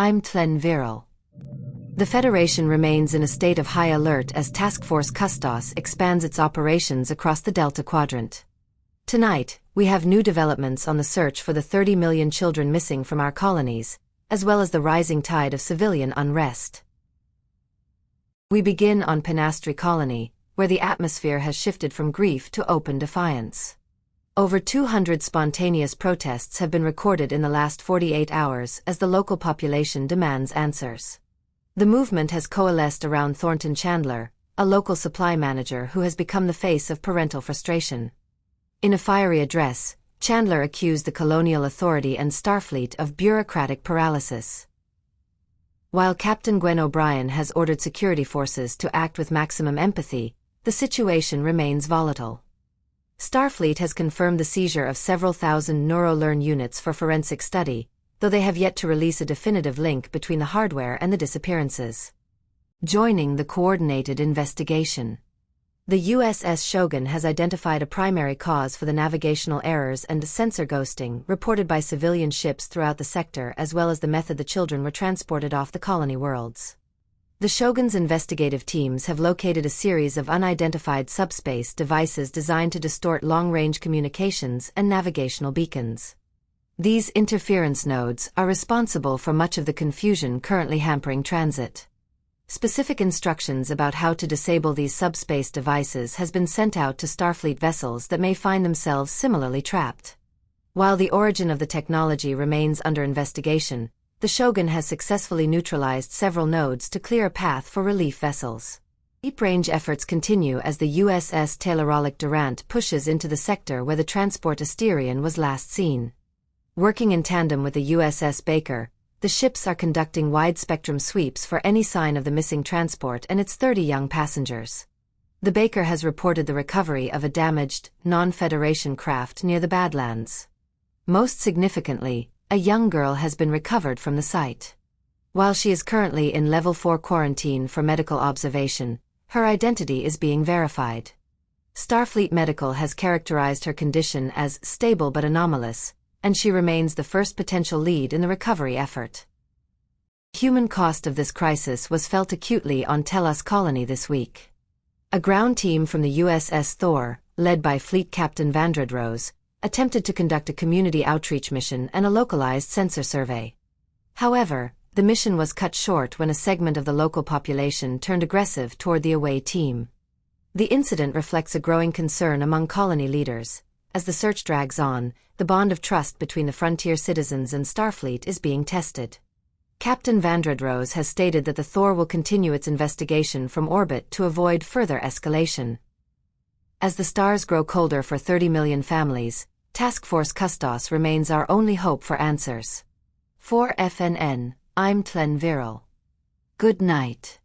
I'm Tlen Viral. The Federation remains in a state of high alert as Task Force CUSTOS expands its operations across the Delta Quadrant. Tonight, we have new developments on the search for the 30 million children missing from our colonies, as well as the rising tide of civilian unrest. We begin on Penastri Colony, where the atmosphere has shifted from grief to open defiance. Over 200 spontaneous protests have been recorded in the last 48 hours as the local population demands answers. The movement has coalesced around Thornton Chandler, a local supply manager who has become the face of parental frustration. In a fiery address, Chandler accused the Colonial Authority and Starfleet of bureaucratic paralysis. While Captain Gwen O'Brien has ordered security forces to act with maximum empathy, the situation remains volatile. Starfleet has confirmed the seizure of several thousand NeuroLearn units for forensic study, though they have yet to release a definitive link between the hardware and the disappearances. Joining the coordinated investigation. The USS Shogun has identified a primary cause for the navigational errors and sensor ghosting reported by civilian ships throughout the sector, as well as the method the children were transported off the colony worlds. The Shogun's investigative teams have located a series of unidentified subspace devices designed to distort long-range communications and navigational beacons. These interference nodes are responsible for much of the confusion currently hampering transit. Specific instructions about how to disable these subspace devices has been sent out to Starfleet vessels that may find themselves similarly trapped. While the origin of the technology remains under investigation, the Shogun has successfully neutralized several nodes to clear a path for relief vessels. Deep-range efforts continue as the USS Taylorolic Durant pushes into the sector where the transport Asterion was last seen. Working in tandem with the USS Baker, the ships are conducting wide-spectrum sweeps for any sign of the missing transport and its 30 young passengers. The Baker has reported the recovery of a damaged, non-Federation craft near the Badlands. Most significantly, a young girl has been recovered from the site. While she is currently in Level 4 quarantine for medical observation, her identity is being verified. Starfleet Medical has characterized her condition as stable but anomalous, and she remains the first potential lead in the recovery effort. The human cost of this crisis was felt acutely on Telos Colony this week. A ground team from the USS Thor, led by Fleet Captain Vandredrose, attempted to conduct a community outreach mission and a localized sensor survey. However, the mission was cut short when a segment of the local population turned aggressive toward the away team. The incident reflects a growing concern among colony leaders. As the search drags on, the bond of trust between the frontier citizens and Starfleet is being tested. Captain Vandredrose has stated that the Thor will continue its investigation from orbit to avoid further escalation. As the stars grow colder for 30 million families, Task Force CUSTOS remains our only hope for answers. For FNN, I'm Tlen Viral. Good night.